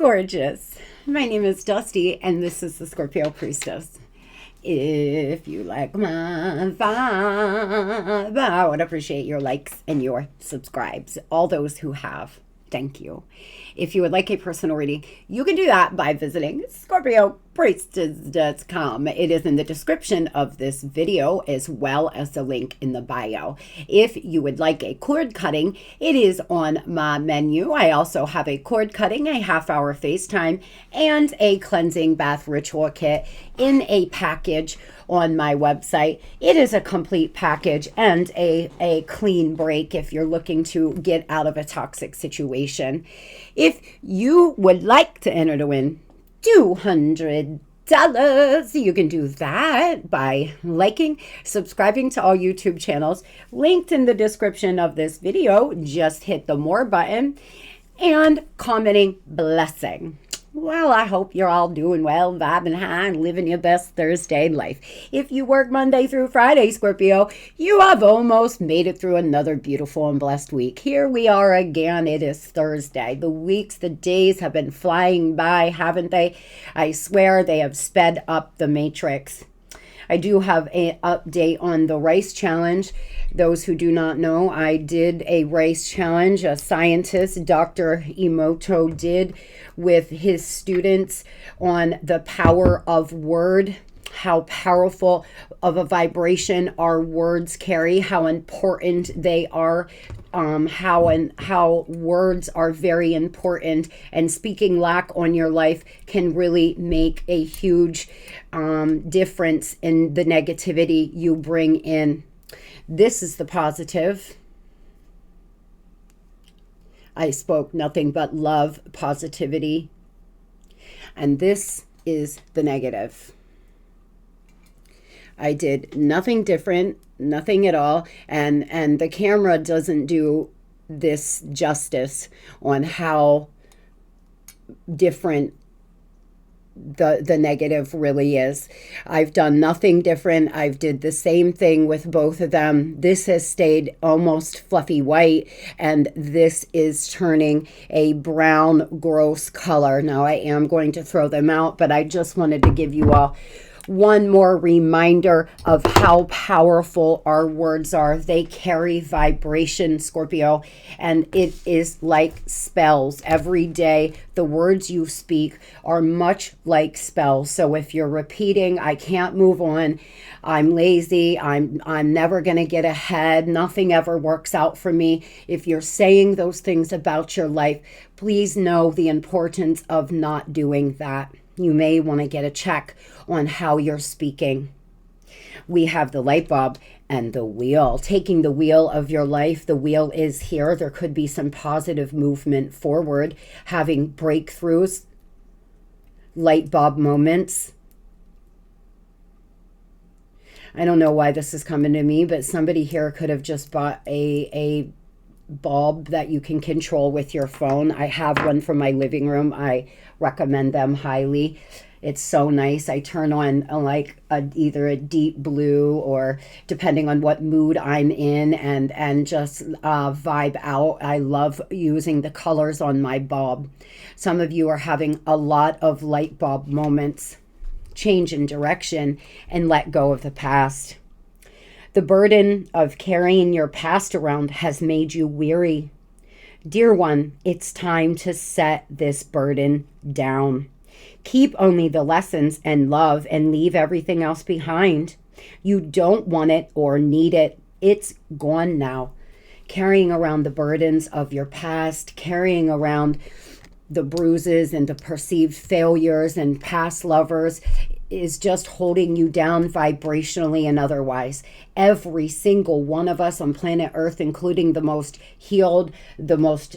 gorgeous. My name is Dusty, and this is the Scorpio Priestess. If you like my vibe, I would appreciate your likes and your subscribes. All those who have, thank you. If you would like a personal reading, you can do that by visiting Scorpiopriestess.com. It is in the description of this video as well as the link in the bio. If you would like a cord cutting, it is on my menu. I also have a cord cutting, a half-hour FaceTime, and a cleansing bath ritual kit in a package on my website. It is a complete package and a clean break if you're looking to get out of a toxic situation. If you would like to enter to win $200, you can do that by liking, subscribing to all YouTube channels linked in the description of this video. Just hit the more button and commenting blessing. Well, I hope you're all doing well, vibing high, and living your best Thursday life. If you work Monday through Friday, Scorpio, you have almost made it through another beautiful and blessed week. Here we are again. It is Thursday. The weeks, the days have been flying by, haven't they? I swear they have sped up the matrix. I do have an update on the rice challenge. Those who do not know, I did a rice challenge. A scientist, Dr. Emoto, did with his students on the power of word, how powerful of a vibration our words carry, how important they are, how words are very important, and speaking lack on your life can really make a huge difference in the negativity you bring in. This is the positive. I spoke nothing but love, positivity, and this is the negative. I did nothing different, nothing at all, and the camera doesn't do this justice on how different the negative really is. I've done nothing different. I've did the same thing with both of them. This has stayed almost fluffy white, and this is turning a brown gross color. Now I am going to throw them out, but I just wanted to give you all one more reminder of how powerful our words are. They carry vibration, Scorpio, and it is like spells. Every day, the words you speak are much like spells. So if you're repeating, I can't move on, I'm lazy, I'm never going to get ahead, nothing ever works out for me. If you're saying those things about your life, please know the importance of not doing that. You may want to get a check on how you're speaking. We have the light bulb and the wheel. Taking the wheel of your life, the wheel is here. There could be some positive movement forward, having breakthroughs, light bulb moments. I don't know why this is coming to me, but somebody here could have just bought a bulb that you can control with your phone. I have one from my living room. I recommend them highly. It's so nice. I turn on either a deep blue or depending on what mood I'm in and just vibe out. I love using the colors on my bulb. Some of you are having a lot of light bulb moments. Change in direction and let go of the past. The burden of carrying your past around has made you weary. Dear one, it's time to set this burden down. Keep only the lessons and love and leave everything else behind. You don't want it or need it. It's gone now. Carrying around the burdens of your past, carrying around the bruises and the perceived failures and past lovers is just holding you down vibrationally and otherwise. Every single one of us on planet Earth, including the most healed, the most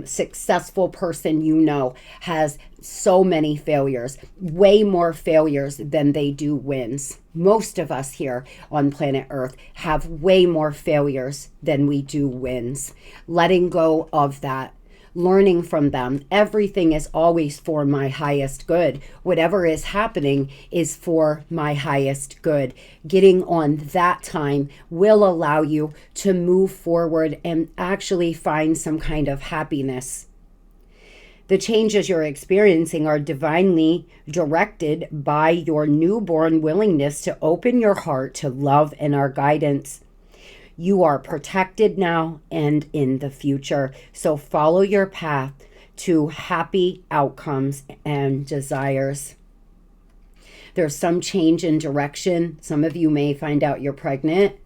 successful person you know, has so many failures, way more failures than they do wins. Most of us here on planet Earth have way more failures than we do wins. Letting go of that, learning from them. Everything is always for my highest good. Whatever is happening is for my highest good. Getting on that time will allow you to move forward and actually find some kind of happiness. The changes you're experiencing are divinely directed by your newborn willingness to open your heart to love and our guidance. You are protected now and in the future. So follow your path to happy outcomes and desires. There's some change in direction. Some of you may find out you're pregnant.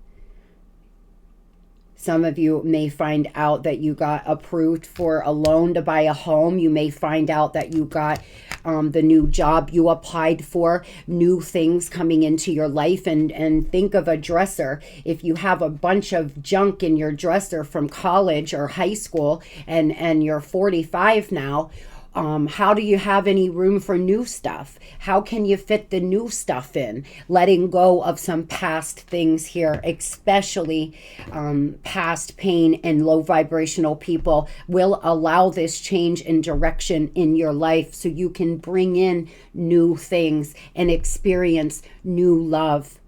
Some of you may find out that you got approved for a loan to buy a home. You may find out that you got the new job you applied for, new things coming into your life. And think of a dresser. If you have a bunch of junk in your dresser from college or high school and you're 45 now, how do you have any room for new stuff? How can you fit the new stuff in? Letting go of some past things here, especially past pain and low vibrational people, will allow this change in direction in your life so you can bring in new things and experience new love.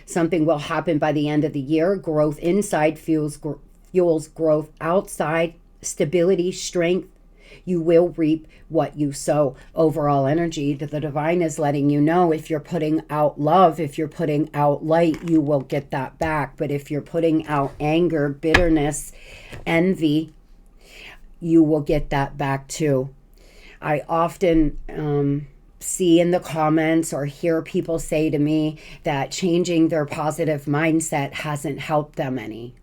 Something will happen by the end of the year. Growth inside fuels growth outside. Stability, strength. You will reap what you sow. Overall energy, the divine is letting you know, if you're putting out love, if you're putting out light, you will get that back. But if you're putting out anger, bitterness, envy, you will get that back too. I often see in the comments or hear people say to me that changing their positive mindset hasn't helped them any.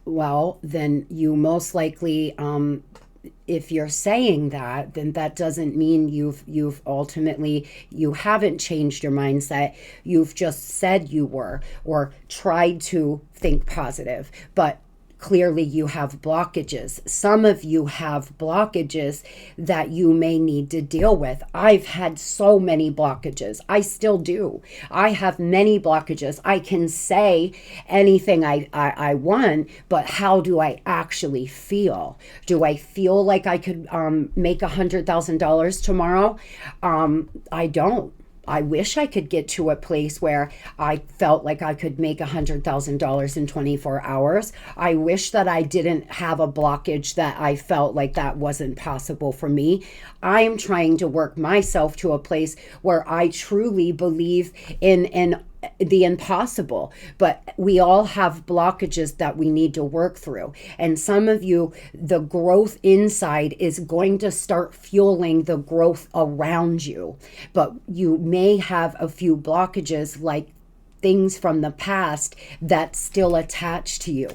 Well, then you most likely, if you're saying that, then that doesn't mean you've ultimately, you haven't changed your mindset. You've just said you were, or tried to think positive, but clearly you have blockages. Some of you have blockages that you may need to deal with. I've had so many blockages. I still do. I have many blockages. I can say anything I want, but how do I actually feel? Do I feel like I could make $100,000 tomorrow? I don't. I wish I could get to a place where I felt like I could make $100,000 in 24 hours. I wish that I didn't have a blockage that I felt like that wasn't possible for me. I am trying to work myself to a place where I truly believe in the impossible, but we all have blockages that we need to work through. And some of you, the growth inside is going to start fueling the growth around you, but you may have a few blockages, like things from the past that still attach to you.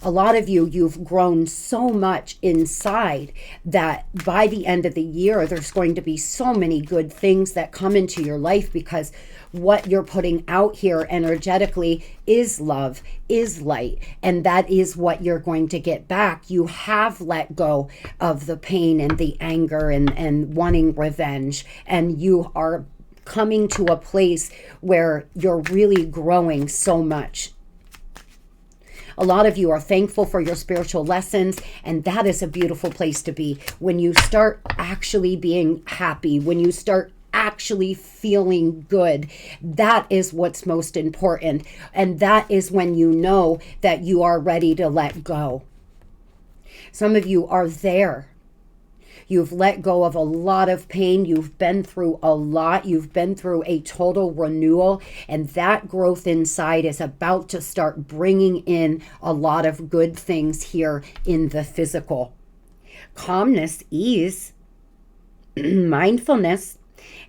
A lot of you, you've grown so much inside that by the end of the year, there's going to be so many good things that come into your life, because what you're putting out here energetically is love, is light, and that is what you're going to get back. You have let go of the pain and the anger and wanting revenge, and you are coming to a place where you're really growing so much. A lot of you are thankful for your spiritual lessons, and that is a beautiful place to be. When you start actually being happy, when you start actually feeling good, that is what's most important. And that is when you know that you are ready to let go. Some of you are there. You've let go of a lot of pain. You've been through a lot. You've been through a total renewal. And that growth inside is about to start bringing in a lot of good things here in the physical. Calmness, ease, mindfulness.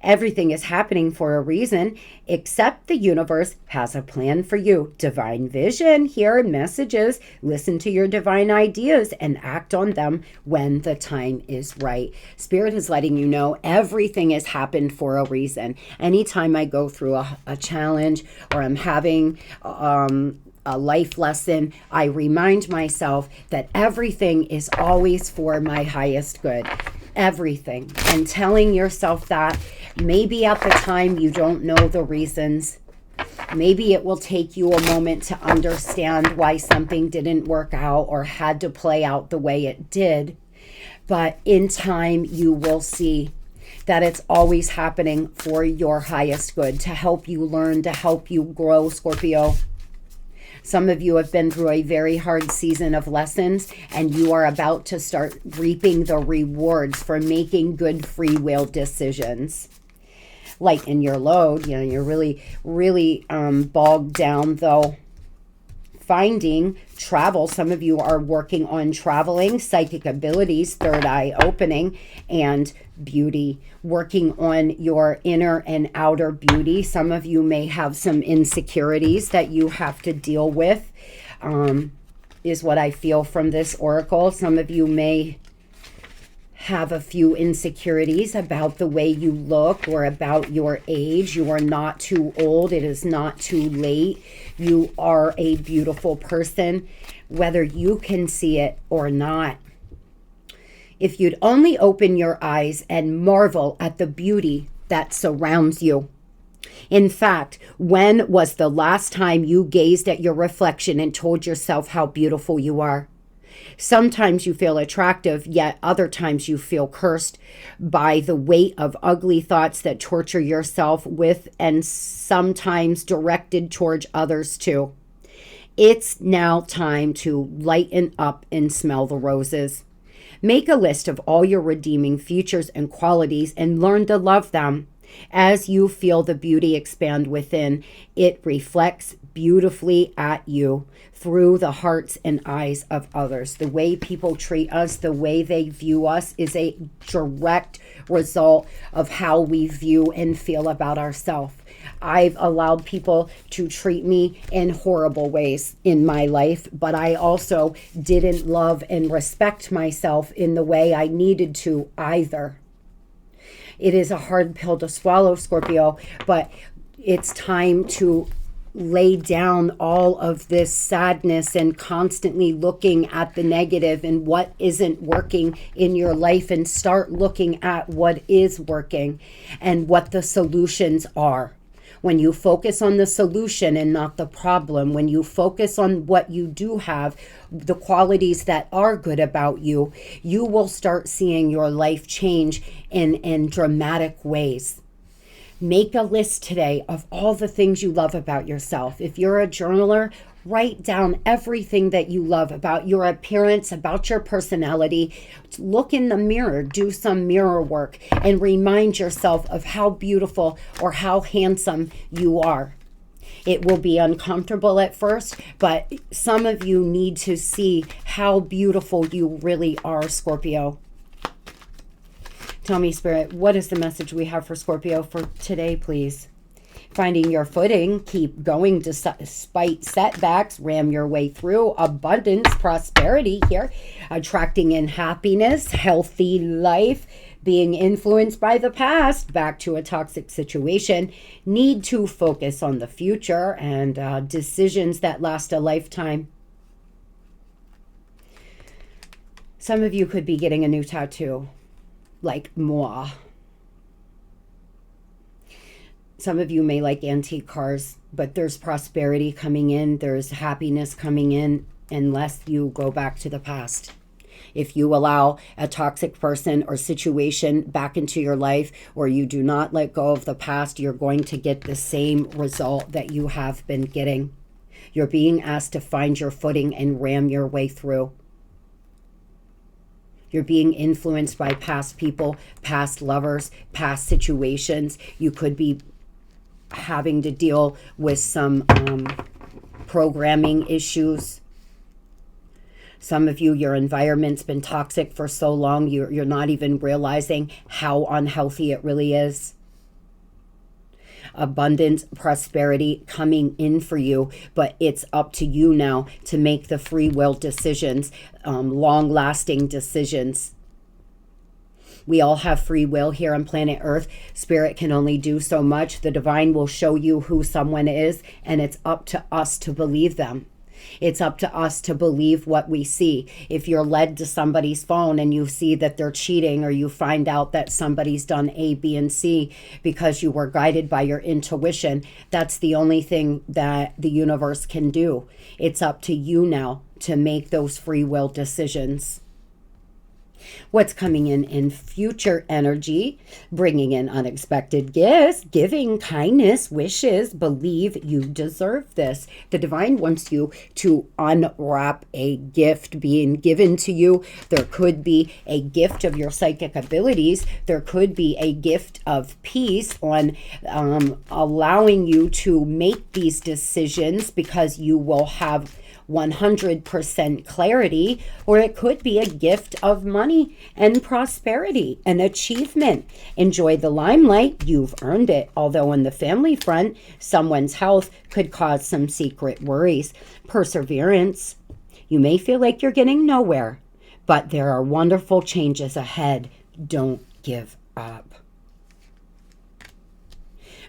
Everything is happening for a reason, except the universe has a plan for you. Divine vision here, messages. Listen to your divine ideas and act on them when the time is right. Spirit is letting you know everything has happened for a reason. Anytime I go through a challenge, or I'm having a life lesson, I remind myself that everything is always for my highest good. Everything. And telling yourself that, maybe at the time you don't know the reasons. Maybe it will take you a moment to understand why something didn't work out or had to play out the way it did. But in time, you will see that it's always happening for your highest good, to help you learn, to help you grow, Scorpio. Some of you have been through a very hard season of lessons, and you are about to start reaping the rewards for making good free will decisions. Lighten your load. You know, you're really bogged down, though. Finding travel. Some of you are working on traveling, psychic abilities, third eye opening, and beauty. Working on your inner and outer beauty. Some of you may have some insecurities that you have to deal with, is what I feel from this oracle. Some of you may have a few insecurities about the way you look or about your age. You are not too old. It is not too late. You are a beautiful person, whether you can see it or not. If you'd only open your eyes and marvel at the beauty that surrounds you. In fact, when was the last time you gazed at your reflection and told yourself how beautiful you are? Sometimes you feel attractive, yet other times you feel cursed by the weight of ugly thoughts that torture yourself with, and sometimes directed towards others too. It's now time to lighten up and smell the roses. Make a list of all your redeeming features and qualities and learn to love them. As you feel the beauty expand within, it reflects beautifully at you through the hearts and eyes of others. The way people treat us, the way they view us, is a direct result of how we view and feel about ourselves. I've allowed people to treat me in horrible ways in my life, but I also didn't love and respect myself in the way I needed to either. It is a hard pill to swallow, Scorpio, but it's time to lay down all of this sadness and constantly looking at the negative and what isn't working in your life, and start looking at what is working and what the solutions are. When you focus on the solution and not the problem, when you focus on what you do have, the qualities that are good about you, you will start seeing your life change in dramatic ways. Make a list today of all the things you love about yourself. If you're a journaler, write down everything that you love about your appearance, about your personality. Look in the mirror, do some mirror work, and remind yourself of how beautiful or how handsome you are. It will be uncomfortable at first, but some of you need to see how beautiful you really are, Scorpio. Tell me, Spirit, what is the message we have for Scorpio for today, please? Finding your footing, keep going despite setbacks, ram your way through. Abundance, prosperity here, attracting in happiness, healthy life, being influenced by the past, back to a toxic situation, need to focus on the future, and decisions that last a lifetime. Some of you could be getting a new tattoo, like moi. Some of you may like antique cars, but there's prosperity coming in, there's happiness coming in, unless you go back to the past. If you allow a toxic person or situation back into your life, or you do not let go of the past, you're going to get the same result that you have been getting. You're being asked to find your footing and ram your way through. You're being influenced by past people, past lovers, past situations. You could be having to deal with some programming issues. Some of you, your environment's been toxic for so long, you're not even realizing how unhealthy it really is. Abundance, prosperity coming in for you, but it's up to you now to make the free will decisions, long-lasting decisions. We all have free will here on planet Earth. Spirit can only do so much. The divine will show you who someone is, and it's up to us to believe them. It's up to us to believe what we see. If you're led to somebody's phone and you see that they're cheating, or you find out that somebody's done A, B, and C because you were guided by your intuition, that's the only thing that the universe can do. It's up to you now to make those free will decisions. What's coming in future energy, bringing in unexpected gifts, giving kindness, wishes, believe you deserve this. The divine wants you to unwrap a gift being given to you. There could be a gift of your psychic abilities. There could be a gift of peace on allowing you to make these decisions because you will have 100% clarity, or it could be a gift of money and prosperity and achievement. Enjoy the limelight, you've earned it. Although on the family front, someone's health could cause some secret worries. Perseverance, you may feel like you're getting nowhere, but there are wonderful changes ahead. Don't give up.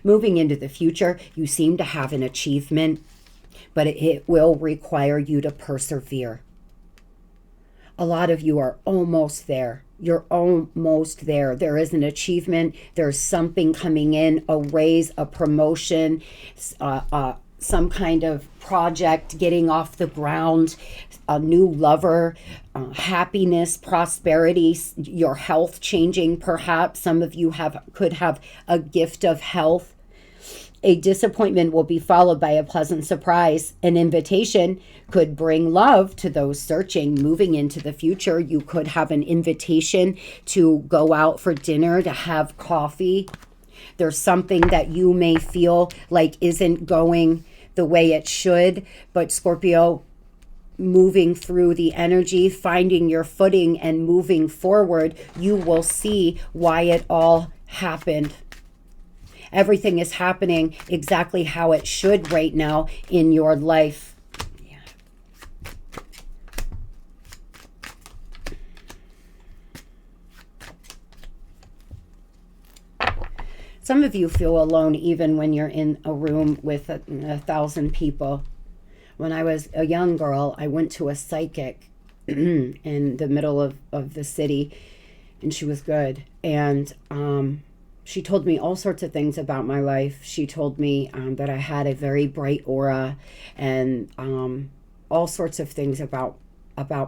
Moving into the future, you seem to have an achievement, but it will require you to persevere. A lot of you are almost there. You're almost there. There is an achievement. There's something coming in, a raise, a promotion, some kind of project getting off the ground, a new lover, happiness, prosperity, your health changing perhaps. Some of you could have a gift of health. A disappointment will be followed by a pleasant surprise. An invitation could bring love to those searching. Moving into the future, you could have an invitation to go out for dinner, to have coffee. There's something that you may feel like isn't going the way it should, but Scorpio, moving through the energy, finding your footing and moving forward, you will see why it all happened. Everything is happening exactly how it should right now in your life. Yeah. Some of you feel alone even when you're in a room with 1,000 people. When I was a young girl, I went to a psychic in the middle of the city, and she was good. And she told me all sorts of things about my life. She told me that I had a very bright aura, and all sorts of things about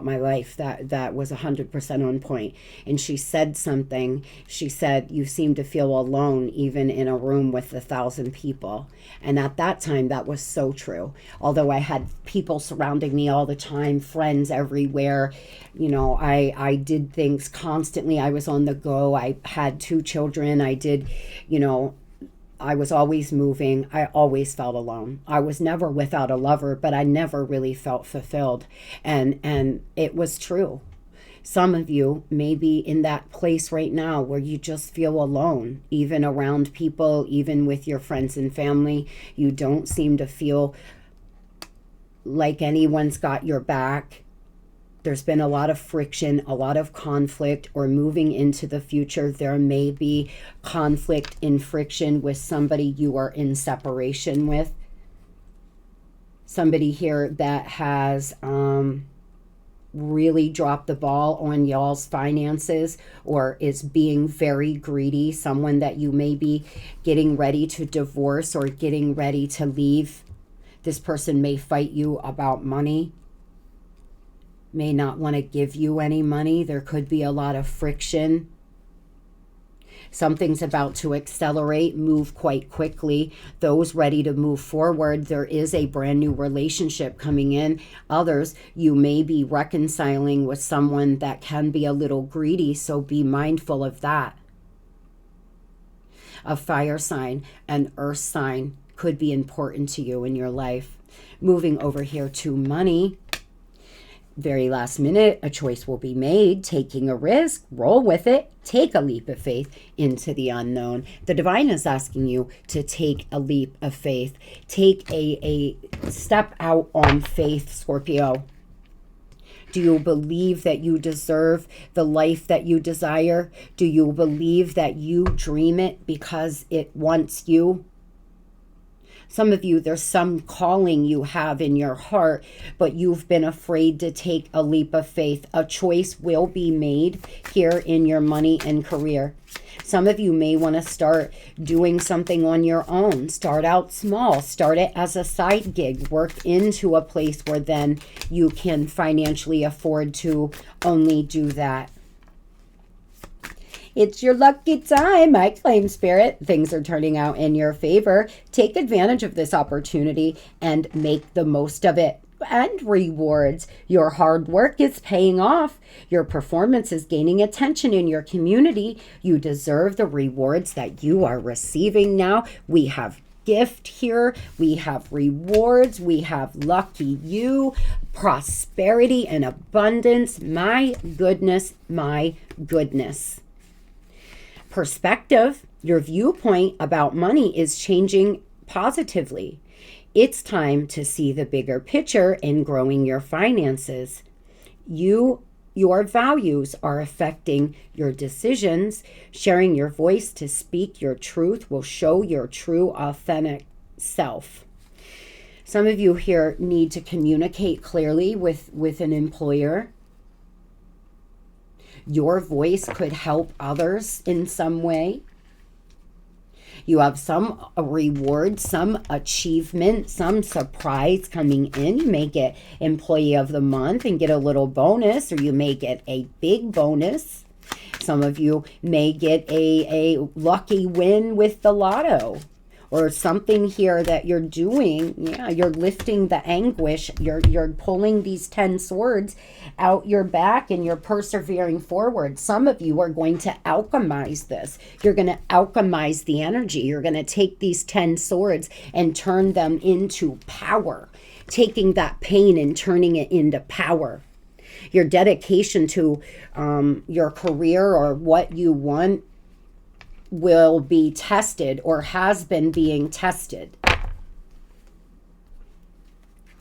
my life that was 100% on point. And she said something. She said, you seem to feel alone even in a room with 1,000 people. And at that time, that was so true. Although I had people surrounding me all the time, friends everywhere, you know, I did things constantly. I was on the go. I had 2 children. I did, you know, I was always moving. I always felt alone. I was never without a lover, but I never really felt fulfilled. And it was true. Some of you may be in that place right now where you just feel alone, even around people, even with your friends and family. You don't seem to feel like anyone's got your back. There's been a lot of friction, a lot of conflict, or moving into the future, there may be conflict and friction with somebody you are in separation with. Somebody here that has really dropped the ball on y'all's finances or is being very greedy. Someone that you may be getting ready to divorce or getting ready to leave. This person may fight you about money, may not want to give you any money. There could be a lot of friction. Something's about to accelerate, move quite quickly. Those ready to move forward, there is a brand new relationship coming in. Others, you may be reconciling with someone that can be a little greedy, so be mindful of that. A fire sign, an earth sign could be important to you in your life. Moving over here to money. Very last minute, a choice will be made, taking a risk, roll with it, take a leap of faith into the unknown. The divine is asking you to take a leap of faith. Take a step out on faith, Scorpio. Do you believe that you deserve the life that you desire? Do you believe that you dream it because it wants you? Some of you, there's some calling you have in your heart, but you've been afraid to take a leap of faith. A choice will be made here in your money and career. Some of you may want to start doing something on your own. Start out small. Start it as a side gig. Work into a place where then you can financially afford to only do that. It's your lucky time. I claim, Spirit. Things are turning out in your favor. Take advantage of this opportunity and make the most of it. And rewards. Your hard work is paying off. Your performance is gaining attention in your community. You deserve the rewards that you are receiving now. We have gift here. We have rewards. We have lucky you, prosperity and abundance. My goodness, my goodness. Perspective, your viewpoint about money is changing positively. It's time to see the bigger picture in growing your finances. Your values are affecting your decisions. Sharing your voice to speak your truth will show your true, authentic self. Some of you here need to communicate clearly with an employer. Your voice could help others in some way. You have some reward, some achievement, some surprise coming in. You may get Employee of the Month and get a little bonus, or you may get a big bonus. Some of you may get a lucky win with the lotto, or something here that you're doing. Yeah, you're lifting the anguish. You're pulling these 10 swords out your back and you're persevering forward. Some of you are going to alchemize this. You're going to alchemize the energy. You're going to take these 10 swords and turn them into power, taking that pain and turning it into power. Your dedication to your career or what you want will be tested or has been being tested.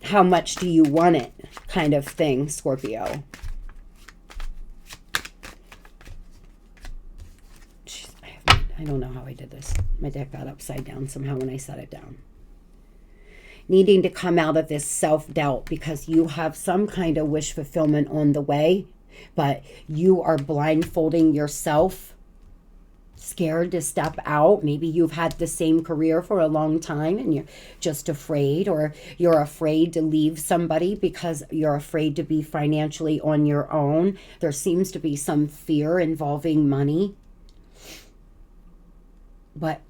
How much do you want it, kind of thing, Scorpio. Jeez, I don't know how I did this. My deck got upside down somehow when I set it down. Needing to come out of this self-doubt because you have some kind of wish fulfillment on the way, but you are blindfolding yourself, scared to step out. Maybe you've had the same career for a long time and you're just afraid, or you're afraid to leave somebody because you're afraid to be financially on your own. There seems to be some fear involving money. But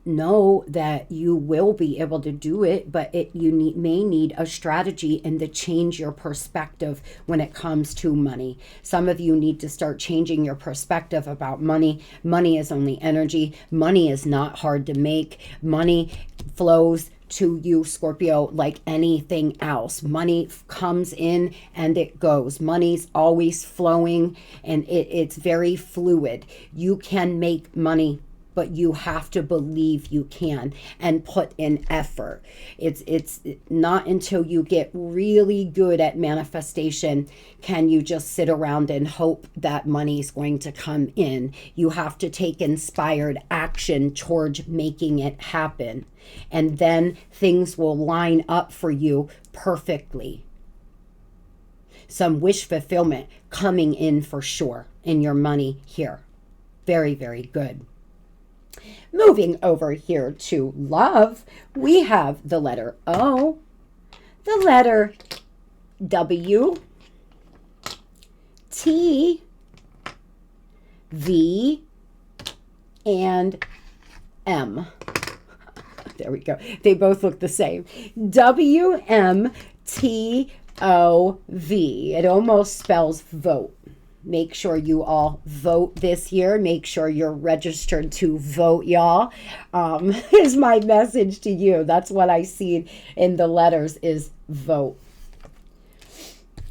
know that you will be able to do it, but may need a strategy and to change your perspective when it comes to money. Some of you need to start changing your perspective about money. Money is only energy. Money is not hard to make. Money flows to you, Scorpio, like anything else. Money comes in and it goes. Money's always flowing and it's very fluid. You can make money, but you have to believe you can and put in effort. It's not until you get really good at manifestation can you just sit around and hope that money's going to come in. You have to take inspired action towards making it happen. And then things will line up for you perfectly. Some wish fulfillment coming in for sure in your money here. Very, very good. Moving over here to love, we have the letter O, the letter W, T, V, and M. There we go. They both look the same. W, M, T, O, V. It almost spells vote. Make sure you all vote this year. Make sure you're registered to vote, y'all. Is my message to you. That's what I see in the letters is vote.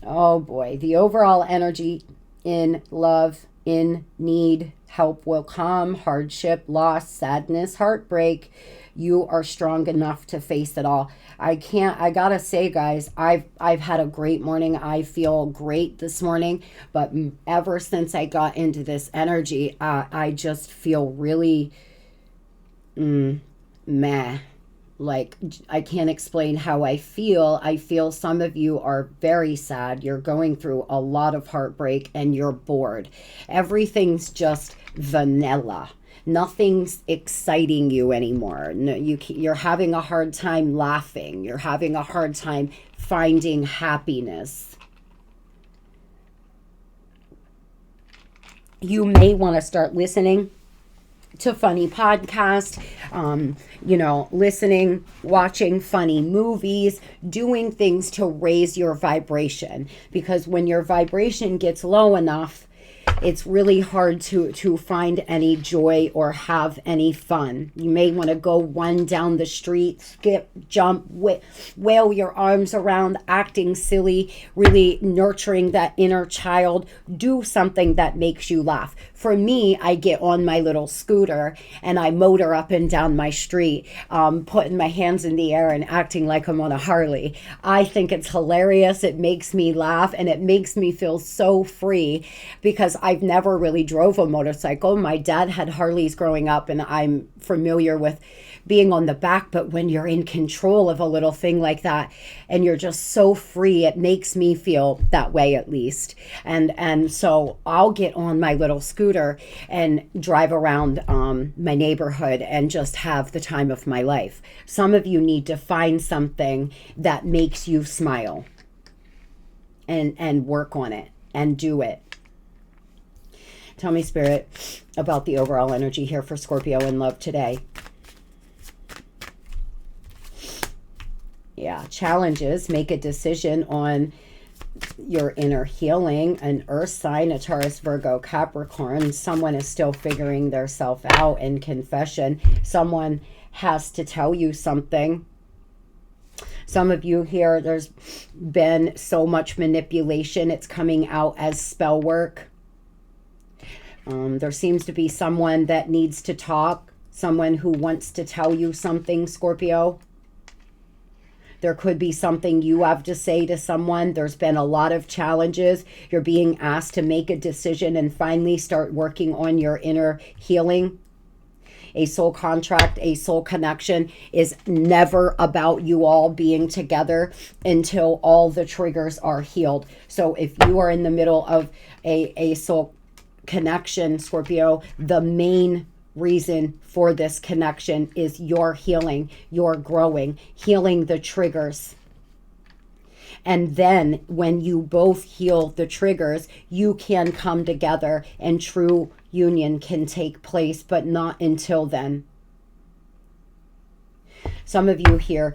Oh boy. The overall energy in love, in need, help will come, hardship, loss, sadness, heartbreak. You are strong enough to face it all. I gotta say, guys, I've had a great morning. I feel great this morning, but ever since I got into this energy, I just feel really meh. Like, I can't explain how I feel. I feel some of you are very sad. You're going through a lot of heartbreak and you're bored. Everything's just vanilla. Nothing's exciting you anymore. No, you're having a hard time laughing. You're having a hard time finding happiness. You may want to start listening to funny podcasts, listening, watching funny movies, doing things to raise your vibration. Because when your vibration gets low enough, it's really hard to find any joy or have any fun. You may want to go run down the street, skip, jump, wail your arms around, acting silly, really nurturing that inner child. Do something that makes you laugh. For me, I get on my little scooter and I motor up and down my street, putting my hands in the air and acting like I'm on a Harley. I think it's hilarious. It makes me laugh and it makes me feel so free, because I've never really drove a motorcycle. My dad had Harleys growing up and I'm familiar with being on the back, but when you're in control of a little thing like that and you're just so free, it makes me feel that way, at least. And so I'll get on my little scooter and drive around my neighborhood and just have the time of my life. Some of you need to find something that makes you smile and work on it and do it. Tell me, Spirit, about the overall energy here for Scorpio in love today. Yeah, challenges. Make a decision on your inner healing. An earth sign, a Taurus, Virgo, Capricorn. Someone is still figuring their self out in confession. Someone has to tell you something. Some of you here, there's been so much manipulation. It's coming out as spell work. There seems to be someone that needs to talk. Someone who wants to tell you something, Scorpio. There could be something you have to say to someone. There's been a lot of challenges. You're being asked to make a decision and finally start working on your inner healing. A soul contract, a soul connection is never about you all being together until all the triggers are healed. So if you are in the middle of a soul connection, Scorpio, the main reason for this connection is your healing, your growing, healing the triggers. And then when you both heal the triggers, you can come together and true union can take place, but not until then. Some of you here,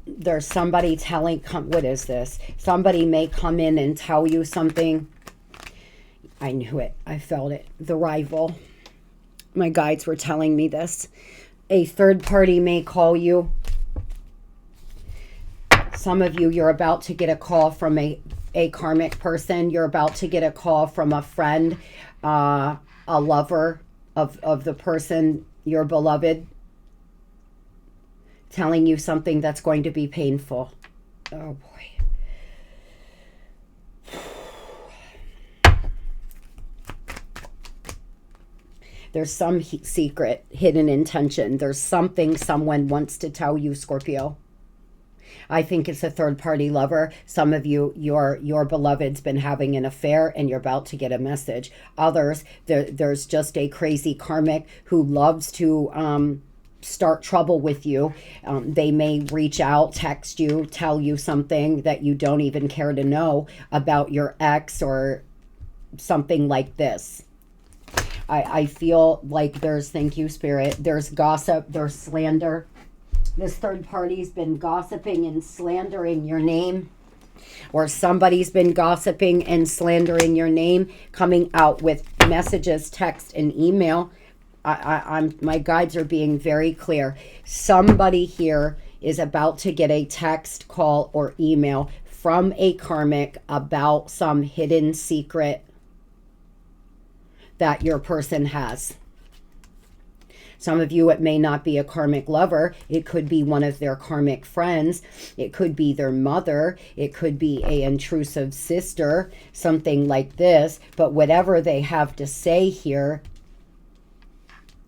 there's somebody telling, what is this? Somebody may come in and tell you something. I knew it. I felt it. The rival. My guides were telling me this. A third party may call you. Some of you, you're about to get a call from a karmic person. You're about to get a call from a friend, a lover of the person, your beloved, telling you something that's going to be painful. Oh, boy. There's some secret, hidden intention. There's something someone wants to tell you, Scorpio. I think it's a third-party lover. Some of you, your beloved's been having an affair and you're about to get a message. Others, there's just a crazy karmic who loves to start trouble with you. They may reach out, text you, tell you something that you don't even care to know about your ex or something like this. I feel like there's, thank you, Spirit, there's gossip, there's slander. This third party's been gossiping and slandering your name, or somebody's been gossiping and slandering your name, coming out with messages, text, and email. My guides are being very clear. Somebody here is about to get a text, call, or email from a karmic about some hidden secret that your person has. Some of you, it may not be a karmic lover. It could be one of their karmic friends. It could be their mother. It could be an intrusive sister, something like this. But whatever they have to say here,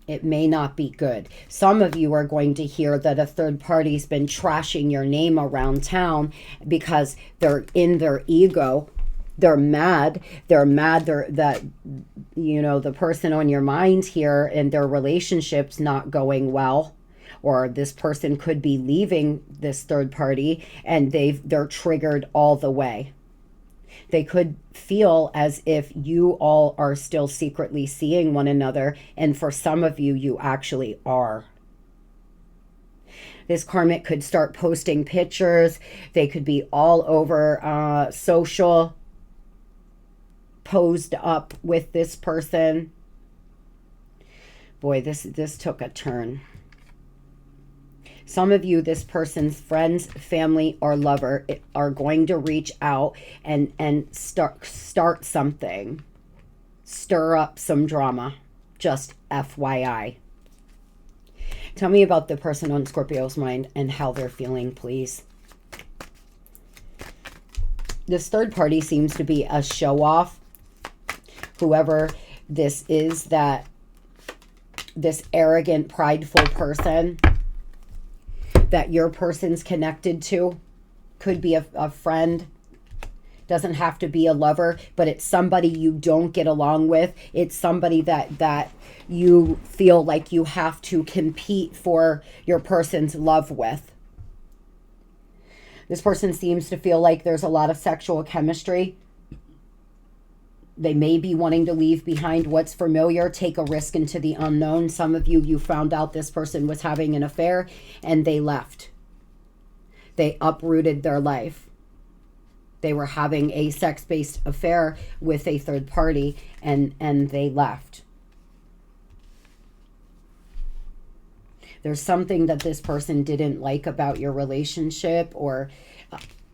it may not be good. Some of you are going to hear that a third party's been trashing your name around town because they're in their ego. They're mad. They're mad that, you know, the person on your mind here and their relationship's not going well, or this person could be leaving this third party and they're triggered all the way. They could feel as if you all are still secretly seeing one another, and for some of you, you actually are. This karmic could start posting pictures. They could be all over social, posed up with this person. Boy, this took a turn. Some of you, this person's friends, family, or lover are going to reach out and start something. Stir up some drama. Just FYI. Tell me about the person on Scorpio's mind and how they're feeling, please. This third party seems to be a show-off. Whoever this is, that this arrogant, prideful person that your person's connected to, could be a friend, doesn't have to be a lover, but it's somebody you don't get along with. It's somebody that you feel like you have to compete for your person's love with. This person seems to feel like there's a lot of sexual chemistry. They may be wanting to leave behind what's familiar, take a risk into the unknown. Some of you, you found out this person was having an affair and they left. They uprooted their life. They were having a sex-based affair with a third party and they left. There's something that this person didn't like about your relationship or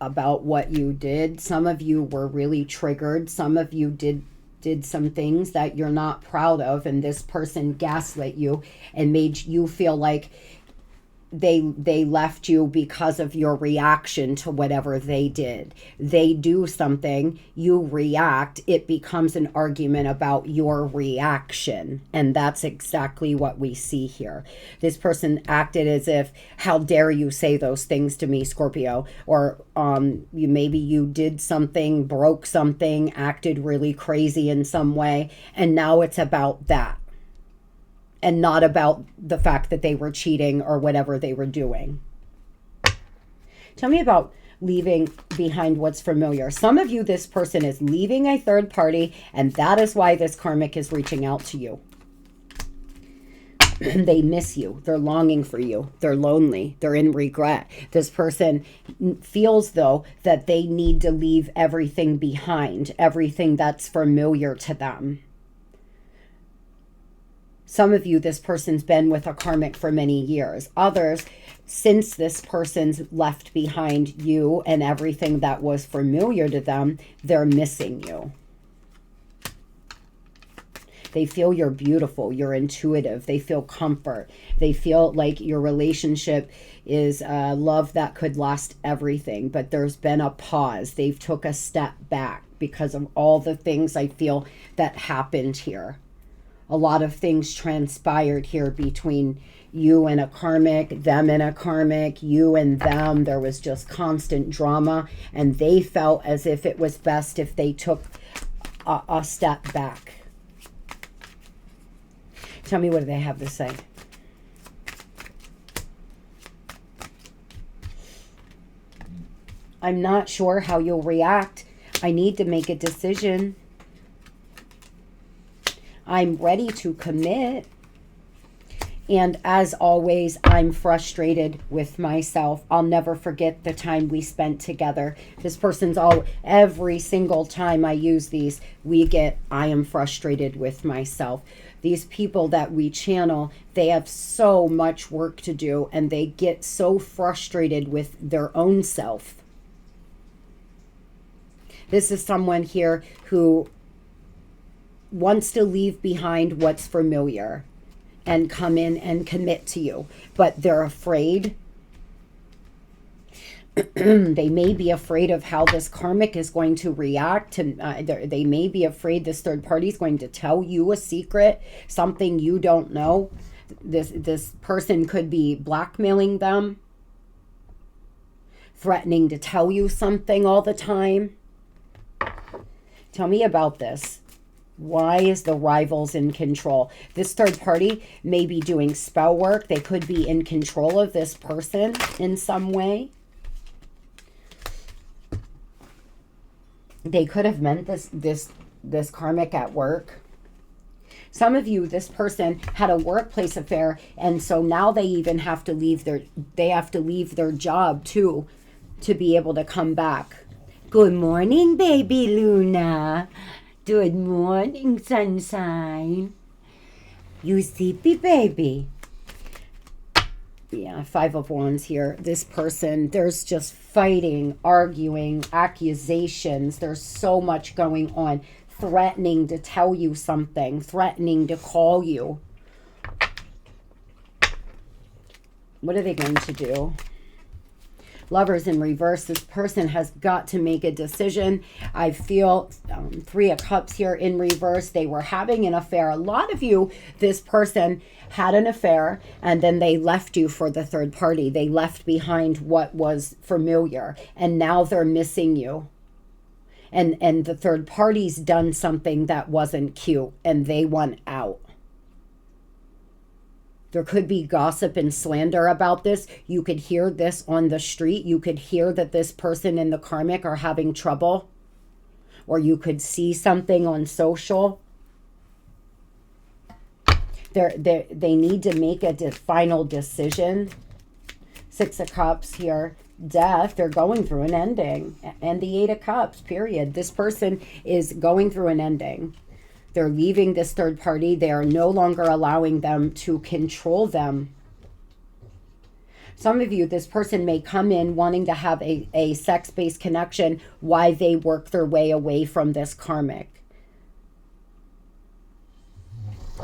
about what you did. Some of you were really triggered. Some of you did some things that you're not proud of, and this person gaslit you and made you feel like they left you because of your reaction to whatever they did. They do something, you react, it becomes an argument about your reaction. And that's exactly what we see here. This person acted as if, how dare you say those things to me, Scorpio? Or maybe you did something, broke something, acted really crazy in some way, and now it's about that. And not about the fact that they were cheating or whatever they were doing. Tell me about leaving behind what's familiar. Some of you, this person is leaving a third party, and that is why this karmic is reaching out to you. They miss you. They're longing for you. They're lonely. They're in regret. This person feels, though, that they need to leave everything behind, everything that's familiar to them. Some of you, this person's been with a karmic for many years. Others, since this person's left behind you and everything that was familiar to them, they're missing you. They feel you're beautiful, you're intuitive, they feel comfort. They feel like your relationship is love that could last everything, but there's been a pause. They've took a step back because of all the things I feel that happened here. A lot of things transpired here between you and a karmic, them and a karmic, you and them. There was just constant drama, and they felt as if it was best if they took a step back. Tell me, what do they have to say? I'm not sure how you'll react. I need to make a decision. I'm ready to commit. And as always, I'm frustrated with myself. I'll never forget the time we spent together. This person's every single time I use these, I am frustrated with myself. These people that we channel, they have so much work to do, and they get so frustrated with their own self. This is someone here who wants to leave behind what's familiar and come in and commit to you, but they're afraid. They may be afraid of how this karmic is going to react. They may be afraid this third party is going to tell you a secret, something you don't know. This person could be blackmailing them, threatening to tell you something all the time. Tell me about this. Why is the rivals in control? This third party may be doing spell work. They could be in control of this person in some way. They could have meant this karmic at work. Some of you, this person had a workplace affair, and so now they even have to leave their job too to be able to come back. Good morning, baby Luna. Good morning, sunshine. You sleepy, baby? Yeah, Five of Wands here. This person, there's just fighting, arguing, accusations. There's so much going on. Threatening to tell you something, threatening to call you. What are they going to do? Lovers in reverse. This person has got to make a decision. I feel Three of Cups here in reverse. They were having an affair. A lot of you, this person had an affair and then they left you for the third party. They left behind what was familiar and now they're missing you. And the third party's done something that wasn't cute and they want out. There could be gossip and slander about this. You could hear this on the street. You could hear that this person in the karmic are having trouble. Or you could see something on social. They need to make a final decision. Six of Cups here. Death. They're going through an ending. And the Eight of Cups, period. This person is going through an ending. They're leaving this third party. They are no longer allowing them to control them. Some of you, this person may come in wanting to have a sex-based connection while they work their way away from this karmic.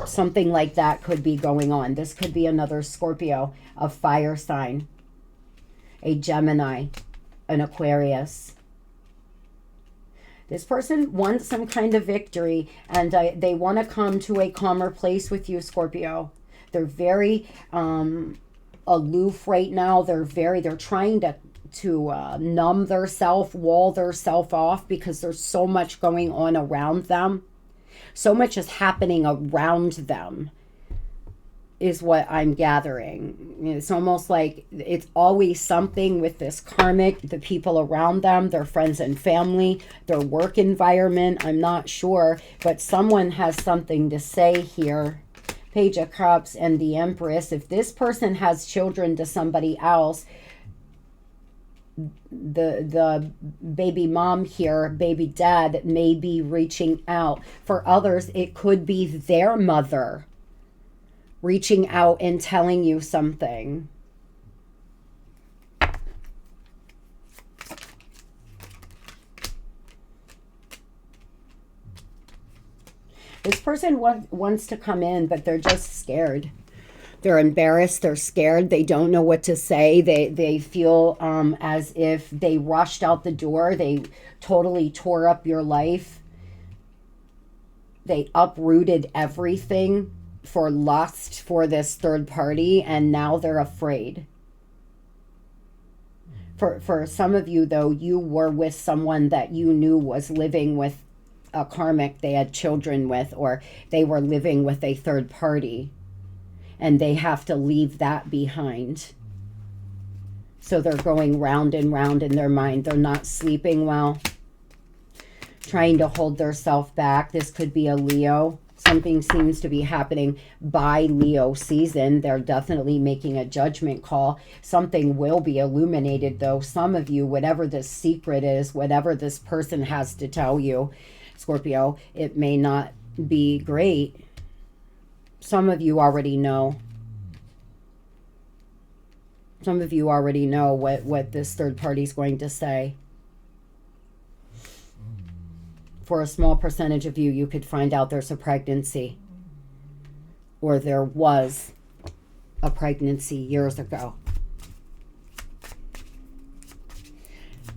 Something like that could be going on. This could be another Scorpio, a fire sign, a Gemini, an Aquarius. This person wants some kind of victory, and they want to come to a calmer place with you, Scorpio. They're very aloof right now. They're trying to numb their self, wall their self off because there's so much going on around them. So much is happening around them is what I'm gathering. It's almost like it's always something with this karmic, the people around them, their friends and family, their work environment. I'm not sure, but someone has something to say here. Page of Cups and the Empress. If this person has children to somebody else, the baby mom here, baby dad may be reaching out. For others, it could be their mother reaching out and telling you something. This person wants to come in, but they're just scared. They're embarrassed. They're scared. They don't know what to say. They feel as if they rushed out the door. They totally tore up your life. They uprooted everything for lust for this third party, and now they're afraid. For some of you, though, you were with someone that you knew was living with a karmic they had children with, or they were living with a third party, and they have to leave that behind. So they're going round and round in their mind. They're not sleeping well, trying to hold their self back. This could be a Leo. Something seems to be happening by Leo season. They're definitely making a judgment call. Something will be illuminated, though. Some of you, whatever this secret is, whatever this person has to tell you, Scorpio, it may not be great. Some of you already know. Some of you already know what this third party is going to say. For a small percentage of you, you could find out there's a pregnancy, or there was a pregnancy years ago.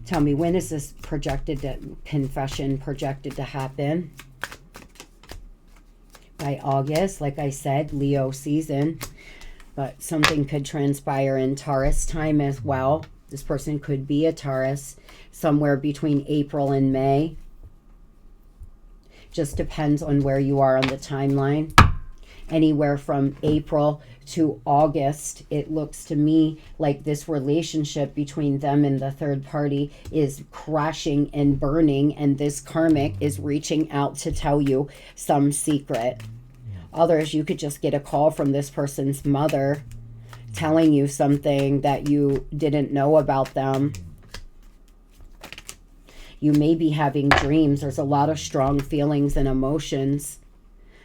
Tell me, when is this confession projected to happen? By August, like I said, Leo season, but something could transpire in Taurus time as well. This person could be a Taurus somewhere between April and May. Just depends on where you are on the timeline. anywhere from April to August. It looks to me like this relationship between them and the third party is crashing and burning, and this karmic is reaching out to tell you some secret. Others, you could just get a call from this person's mother telling you something that you didn't know about them. You may be having dreams. There's a lot of strong feelings and emotions.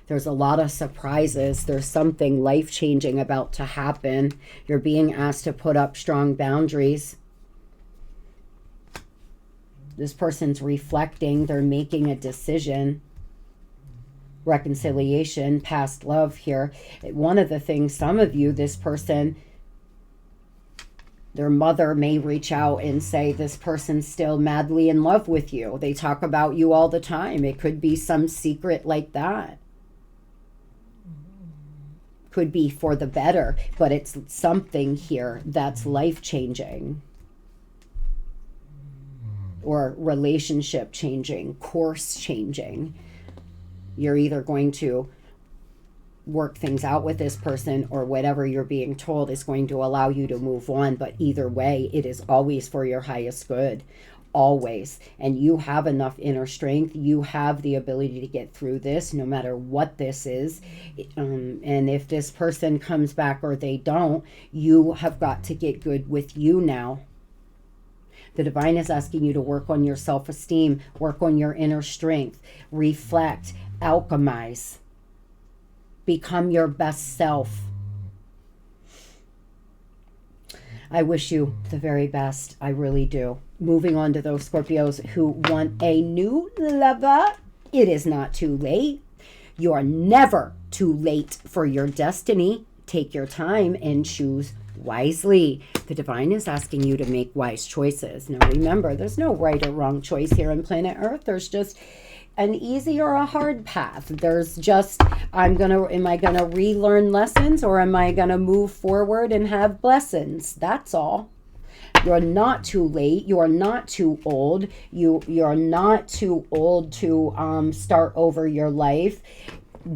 There's a lot of surprises. There's something life-changing about to happen. You're being asked to put up strong boundaries. This person's reflecting. They're making a decision. Reconciliation, past love here. One of the things, some of you, this person, their mother may reach out and say, this person's still madly in love with you. They talk about you all the time. It could be some secret like that. Could be for the better, but it's something here that's life-changing. Or relationship changing, course changing. You're either going to work things out with this person, or whatever you're being told is going to allow you to move on. But either way, it is always for your highest good. Always. And you have enough inner strength. You have the ability to get through this, no matter what this is. And if this person comes back or they don't, you have got to get good with you now. The divine is asking you to work on your self-esteem, work on your inner strength, reflect, alchemize, become your best self. I wish you the very best. I really do. Moving on to those Scorpios who want a new lover. It is not too late. You are never too late for your destiny. Take your time and choose wisely. The divine is asking you to make wise choices. Now remember, there's no right or wrong choice here on planet Earth. There's just an easy or a hard path. There's just, am I gonna relearn lessons, or am I gonna move forward and have blessings? That's all. You're not too late. You're not too old. You're not too old to start over your life.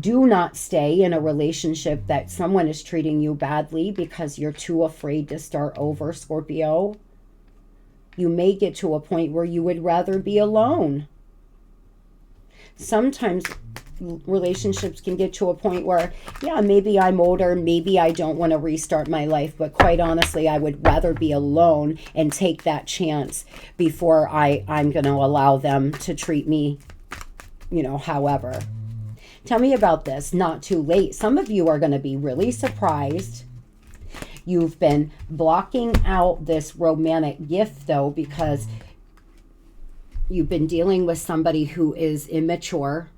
Do not stay in a relationship that someone is treating you badly because you're too afraid to start over, Scorpio. You may get to a point where you would rather be alone. Sometimes relationships can get to a point where, yeah, maybe I'm older, maybe I don't want to restart my life, but quite honestly, I would rather be alone and take that chance before I'm going to allow them to treat me, however. Tell me about this. Not too late. Some of you are going to be really surprised. You've been blocking out this romantic gift, though, because you've been dealing with somebody who is immature.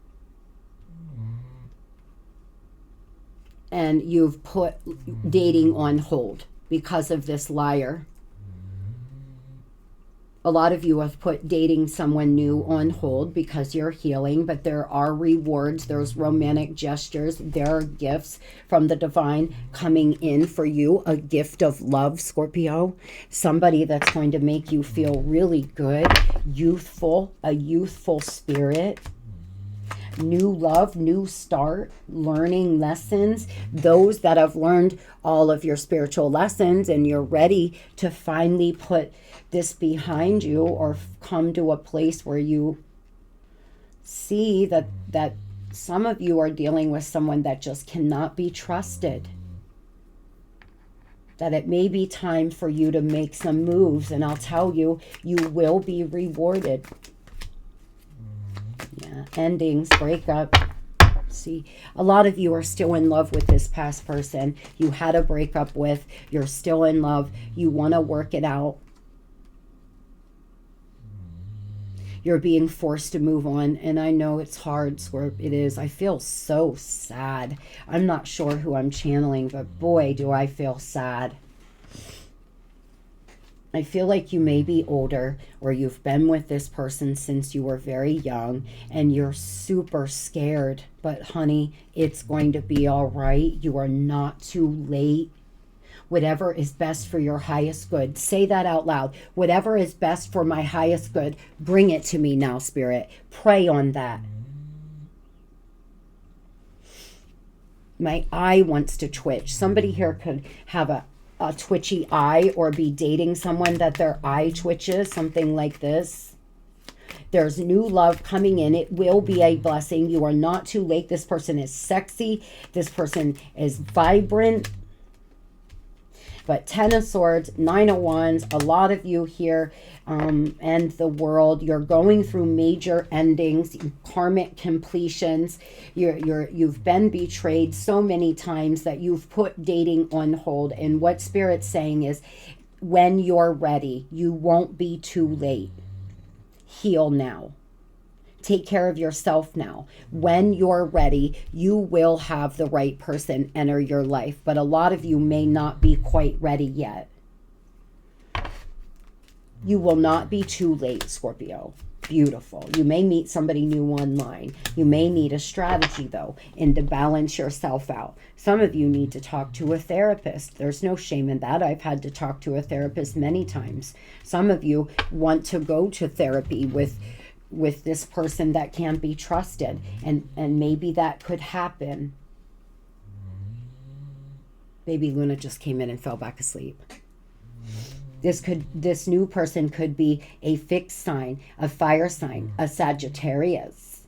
And you've put dating on hold because of this liar. A lot of you have put dating someone new on hold because you're healing, but there are rewards, there's romantic gestures, there are gifts from the divine coming in for you, a gift of love, Scorpio. Somebody that's going to make you feel really good, youthful, a youthful spirit. New love, new start, learning lessons. Those that have learned all of your spiritual lessons and you're ready to finally put this behind you, or come to a place where you see that some of you are dealing with someone that just cannot be trusted. That it may be time for you to make some moves, and I'll tell you, you will be rewarded. Yeah, endings, breakup. See, a lot of you are still in love with this past person you had a breakup with. You're still in love. You want to work it out. You're being forced to move on, and I know it's hard, Scorp. It is. I feel so sad. I'm not sure who I'm channeling, but boy, do I feel sad. I feel like you may be older, or you've been with this person since you were very young, and you're super scared. But honey, it's going to be all right. You are not too late. Whatever is best for your highest good. Say that out loud. Whatever is best for my highest good, bring it to me now, Spirit. Pray on that. my eye wants to twitch. Somebody here could have a twitchy eye or be dating someone that their eye twitches, something like this. There's new love coming in. It will be a blessing. You are not too late. This person is sexy. This person is vibrant. But 10 of Swords, 9 of Wands, a lot of you here and the world, you're going through major endings, karmic completions. You've been betrayed so many times that you've put dating on hold. And what Spirit's saying is, when you're ready, you won't be too late. Heal now. Take care of yourself now. When you're ready, you will have the right person enter your life. But a lot of you may not be quite ready yet. You will not be too late, Scorpio. Beautiful. You may meet somebody new online. You may need a strategy, though, and to balance yourself out. Some of you need to talk to a therapist. There's no shame in that. I've had to talk to a therapist many times. Some of you want to go to therapy with this person that can't be trusted, and maybe that could happen. Baby Luna just came in and fell back asleep. This new person could be a fixed sign, a fire sign, a Sagittarius.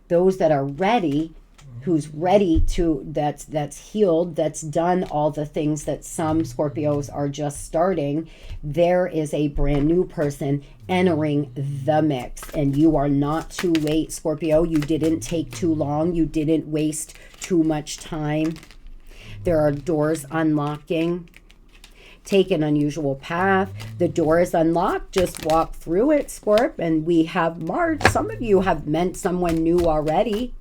Those that are ready, who's ready to, that's healed, that's done all the things that some Scorpios are just starting, there is a brand new person entering the mix. And you are not too late, Scorpio. You didn't take too long. You didn't waste too much time. There are doors unlocking. Take an unusual path. The door is unlocked. Just walk through it, Scorp. And we have March. Some of you have met someone new already.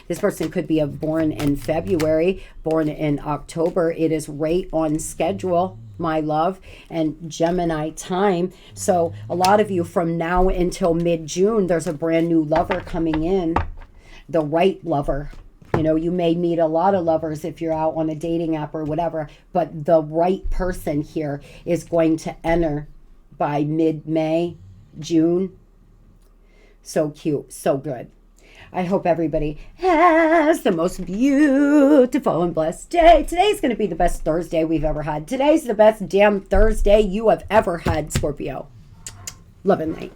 This person could be born in February, born in October. It is right on schedule, my love, and Gemini time. So a lot of you from now until mid-June, there's a brand new lover coming in, the right lover. You know, you may meet a lot of lovers if you're out on a dating app or whatever, but the right person here is going to enter by mid-May, June. So cute, so good. I hope everybody has the most beautiful and blessed day. Today's going to be the best Thursday we've ever had. Today's the best damn Thursday you have ever had, Scorpio. Love and light.